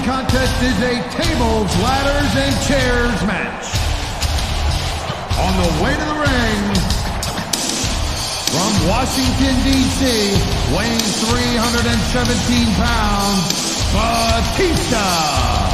contest is a tables, ladders, and chairs match. On the way to the ring, from Washington, D.C., weighing 317 pounds, Batista.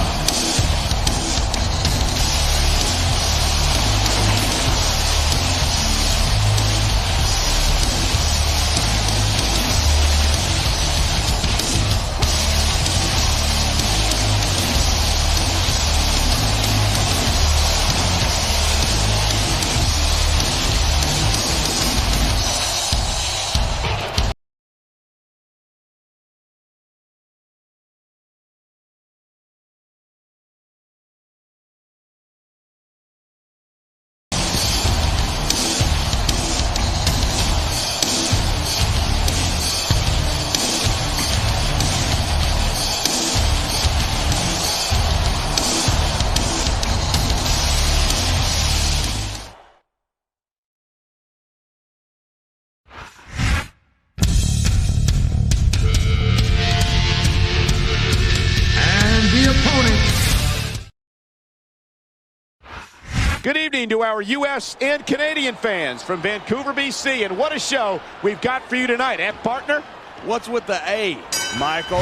Good evening to our U.S. and Canadian fans from Vancouver, B.C. And what a show we've got for you tonight, eh, partner? What's with the A, Michael?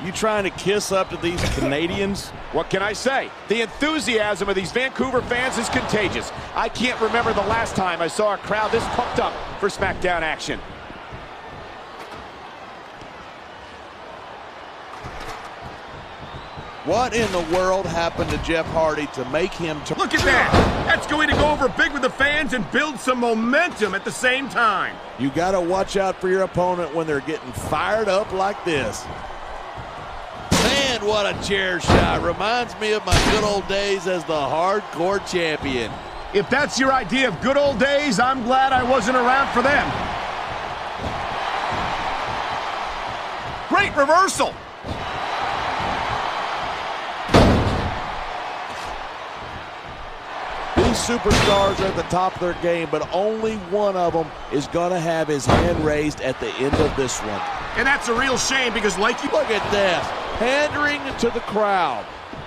You trying to kiss up to these Canadians? What can I say? The enthusiasm of these Vancouver fans is contagious. I can't remember the last time I saw a crowd this pumped up for Smackdown action. What in the world happened to Jeff Hardy to make him... Look at that! That's going to go over big with the fans and build some momentum at the same time. You got to watch out for your opponent when they're getting fired up like this. Man, what a chair shot. Reminds me of my good old days as the hardcore champion. If that's your idea of good old days, I'm glad I wasn't around for them. Great reversal! Superstars are at the top of their game, but only one of them is going to have his hand raised at the end of this one. And that's a real shame because, like you... Look at this. Pandering to the crowd.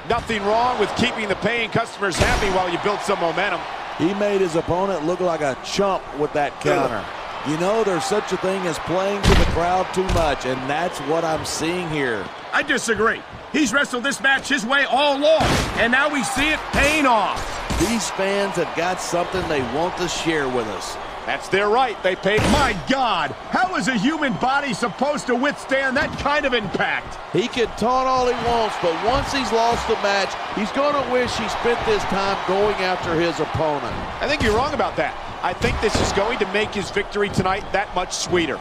Nothing wrong with keeping the paying customers happy while you build some momentum. He made his opponent look like a chump with that counter. You know, there's such a thing as playing to the crowd too much, and that's what I'm seeing here. I disagree. He's wrestled this match his way all along, and now we see it paying off. These fans have got something they want to share with us. That's their right. They paid. My God, how is a human body supposed to withstand that kind of impact? He can taunt all he wants, but once he's lost the match, he's going to wish he spent this time going after his opponent. I think you're wrong about that. I think this is going to make his victory tonight that much sweeter.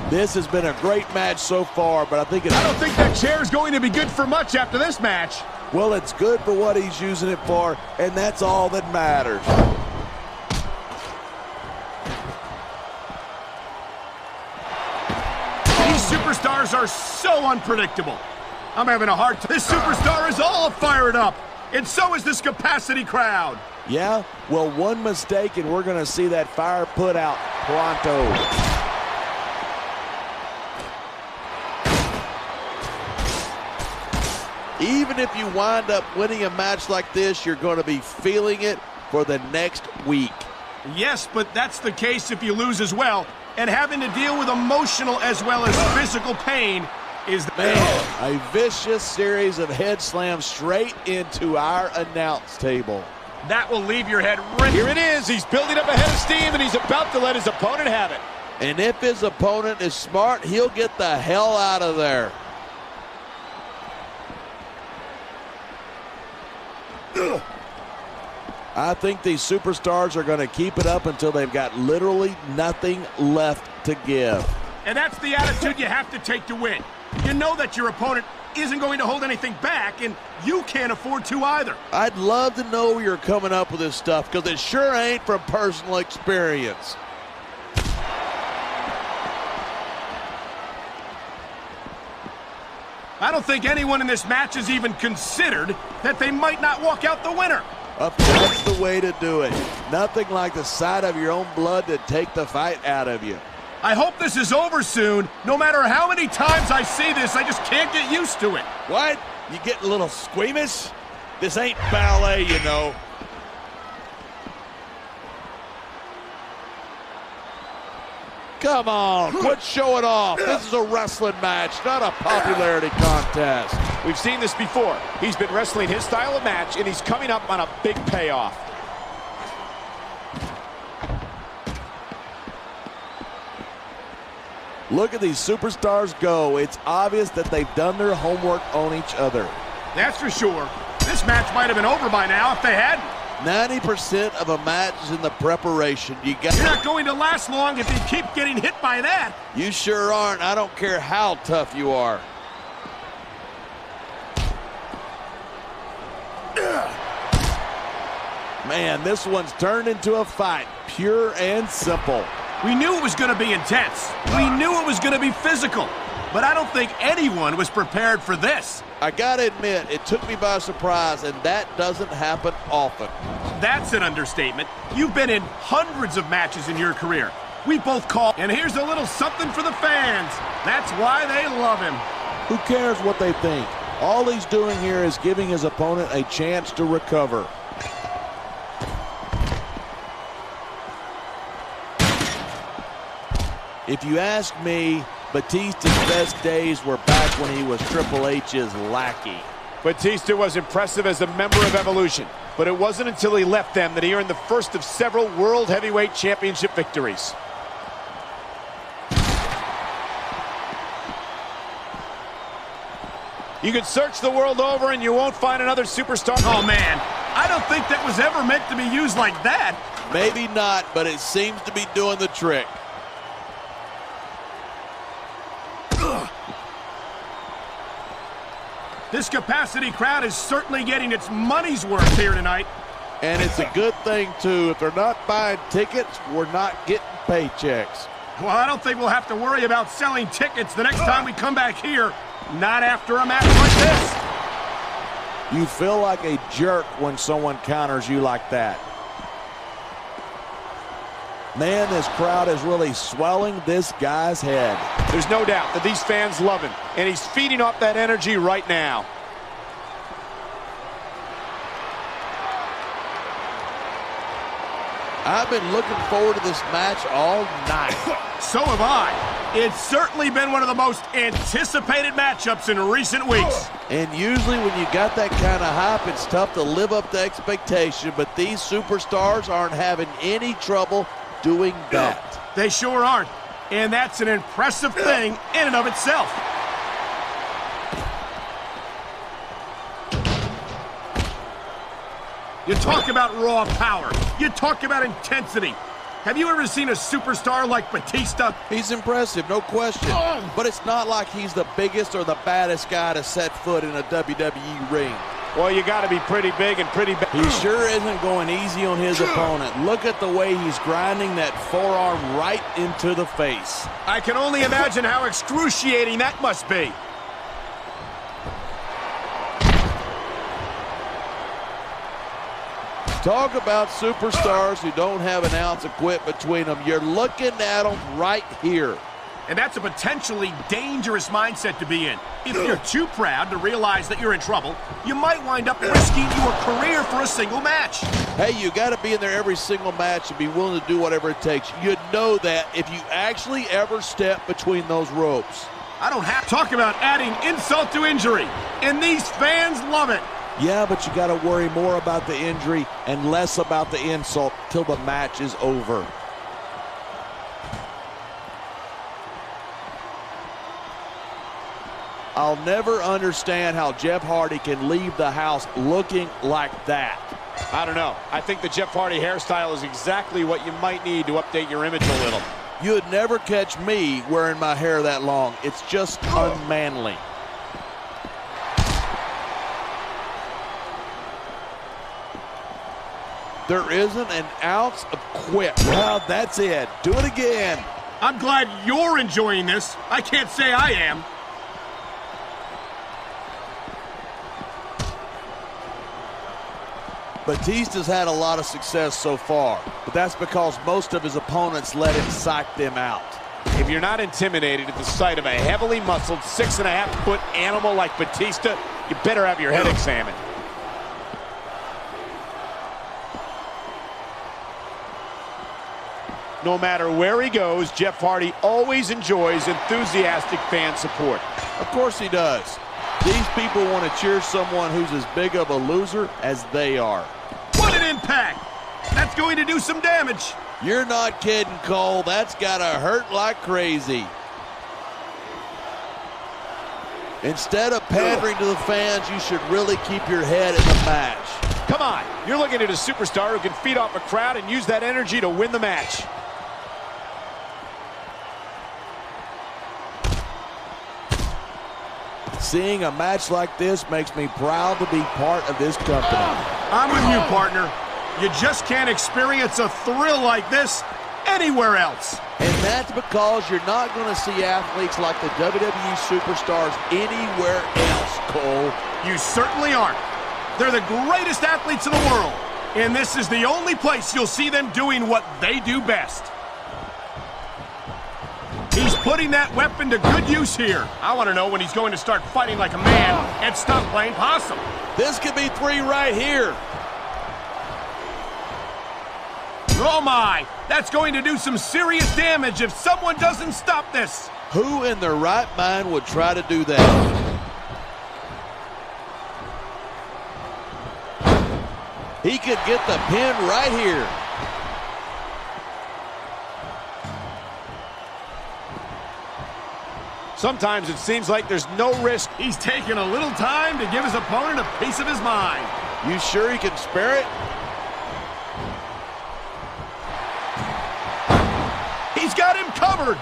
This has been a great match so far, but I don't think that chair is going to be good for much after this match. Well, it's good for what he's using it for, and that's all that matters. These superstars are so unpredictable. I'm having a hard time. This superstar is all fired up, and so is this capacity crowd. Yeah? Well, one mistake, and we're going to see that fire put out pronto. Even if you wind up winning a match like this, you're going to be feeling it for the next week. Yes, but that's the case if you lose as well. And having to deal with emotional as well as physical pain is... Man, a vicious series of head slams straight into our announce table. That will leave your head... Here it is. He's building up a head of steam, and he's about to let his opponent have it. And if his opponent is smart, he'll get the hell out of there. I think these superstars are going to keep it up until they've got literally nothing left to give. And that's the attitude you have to take to win. You know that your opponent isn't going to hold anything back, and you can't afford to either. I'd love to know where you're coming up with this stuff, because it sure ain't from personal experience. I don't think anyone in this match has even considered that they might not walk out the winner. That's the way to do it. Nothing like the sight of your own blood to take the fight out of you. I hope this is over soon. No matter how many times I see this, I just can't get used to it. What? You getting a little squeamish? This ain't ballet, you know. Come on, quit showing off. This is a wrestling match, not a popularity contest. We've seen this before. He's been wrestling his style of match, and he's coming up on a big payoff. Look at these superstars go. It's obvious that they've done their homework on each other. That's for sure. This match might have been over by now if they hadn't. 90% of a match is in the preparation. You're not going to last long if you keep getting hit by that. You sure aren't. I don't care how tough you are. Man, this one's turned into a fight. Pure and simple. We knew it was going to be intense. We knew it was going to be physical. But I don't think anyone was prepared for this. I gotta admit, it took me by surprise, and that doesn't happen often. That's an understatement. You've been in hundreds of matches in your career. We both call, and here's a little something for the fans. That's why they love him. Who cares what they think? All he's doing here is giving his opponent a chance to recover. If you ask me, Batista's best days were back when he was Triple H's lackey. Batista was impressive as a member of Evolution, but it wasn't until he left them that he earned the first of several World Heavyweight Championship victories. You could search the world over and you won't find another superstar. Oh man, I don't think that was ever meant to be used like that. Maybe not, but it seems to be doing the trick. This capacity crowd is certainly getting its money's worth here tonight. And it's a good thing, too. If they're not buying tickets, we're not getting paychecks. Well, I don't think we'll have to worry about selling tickets the next time we come back here. Not after a match like this. You feel like a jerk when someone counters you like that. Man, this crowd is really swelling this guy's head. There's no doubt that these fans love him, and he's feeding off that energy right now. I've been looking forward to this match all night. So have I. It's certainly been one of the most anticipated matchups in recent weeks. And usually when you got that kind of hype, it's tough to live up to expectation, but these superstars aren't having any trouble doing that. They sure aren't. And that's an impressive thing in and of itself. You talk about raw power. You talk about intensity. Have you ever seen a superstar like Batista? He's impressive, no question. But it's not like he's the biggest or the baddest guy to set foot in a WWE ring. Well, you got to be pretty big and pretty bad. He sure isn't going easy on his opponent. Look at the way he's grinding that forearm right into the face. I can only imagine how excruciating that must be. Talk about superstars who don't have an ounce of quit between them. You're looking at them right here. And that's a potentially dangerous mindset to be in. If you're too proud to realize that you're in trouble, you might wind up risking your career for a single match. Hey, you got to be in there every single match and be willing to do whatever it takes. You'd know that if you actually ever step between those ropes. I don't have to talk about adding insult to injury, and these fans love it. Yeah, but you got to worry more about the injury and less about the insult till the match is over. I'll never understand how Jeff Hardy can leave the house looking like that. I don't know. I think the Jeff Hardy hairstyle is exactly what you might need to update your image a little. You'd never catch me wearing my hair that long. It's just unmanly. There isn't an ounce of quit. Well, that's it. Do it again. I'm glad you're enjoying this. I can't say I am. Batista's had a lot of success so far, but that's because most of his opponents let him psych them out. If you're not intimidated at the sight of a heavily muscled 6.5-foot animal like Batista, you better have your head examined. No matter where he goes, Jeff Hardy always enjoys enthusiastic fan support. Of course he does. These people want to cheer someone who's as big of a loser as they are. What an impact! That's going to do some damage. You're not kidding, Cole. That's got to hurt like crazy. Instead of pandering to the fans, you should really keep your head in the match. Come on, you're looking at a superstar who can feed off a crowd and use that energy to win the match. Seeing a match like this makes me proud to be part of this company. I'm with you, partner. You just can't experience a thrill like this anywhere else. And that's because you're not going to see athletes like the WWE superstars anywhere else, Cole. You certainly aren't. They're the greatest athletes in the world, and this is the only place you'll see them doing what they do best. He's putting that weapon to good use here. I want to know when he's going to start fighting like a man and stop playing possum. This could be 3 right here. Oh my, that's going to do some serious damage if someone doesn't stop this. Who in their right mind would try to do that? He could get the pin right here. Sometimes it seems like there's no risk. He's taking a little time to give his opponent a piece of his mind. You sure he can spare it? He's got him covered.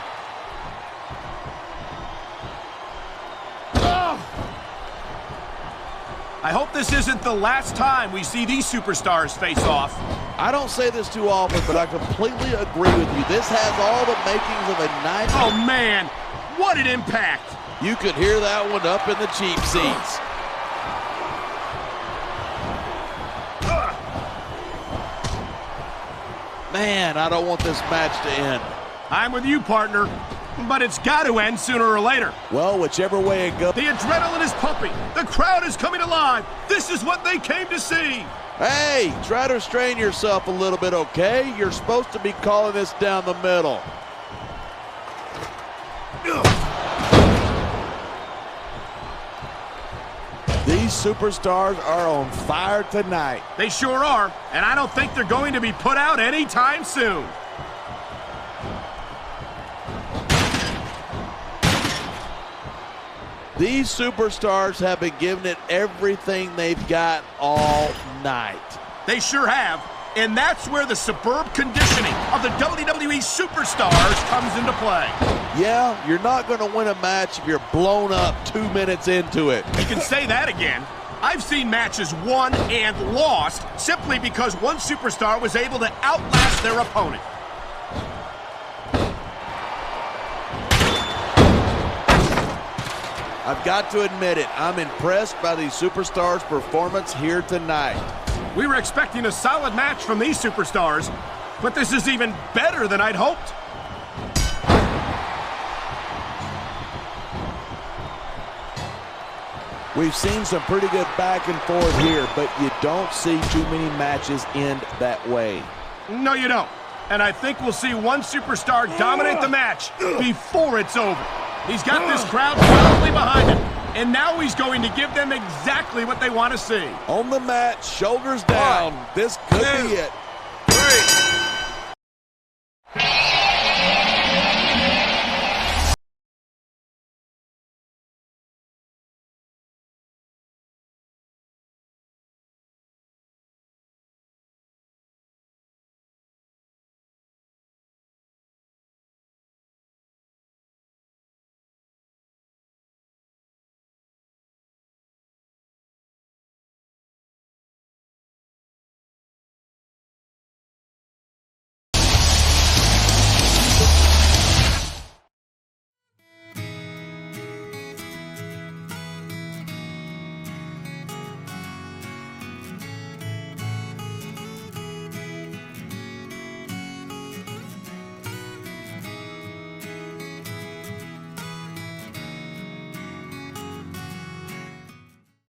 I hope this isn't the last time we see these superstars face off. I don't say this too often, but I completely agree with you. This has all the makings of a nice... Oh, man. What an impact. You could hear that one up in the cheap seats. Man, I don't want this match to end. I'm with you, partner, but it's got to end sooner or later. Well, whichever way it goes. The adrenaline is pumping. The crowd is coming alive. This is what they came to see. Hey, try to restrain yourself a little bit, okay? You're supposed to be calling this down the middle. These superstars are on fire tonight. They sure are, and I don't think they're going to be put out anytime soon. These superstars have been giving it everything they've got all night. They sure have, and that's where the superb conditioning of the WWE superstars comes into play. Yeah, you're not going to win a match if you're blown up 2 minutes into it. You can say that again. I've seen matches won and lost simply because one superstar was able to outlast their opponent. I've got to admit it, I'm impressed by these superstars' performance here tonight. We were expecting a solid match from these superstars, but this is even better than I'd hoped. We've seen some pretty good back and forth here, but you don't see too many matches end that way. No, you don't. And I think we'll see one superstar dominate the match before it's over. He's got this crowd solidly behind him, and now he's going to give them exactly what they want to see. On the mat, shoulders down. This could be it.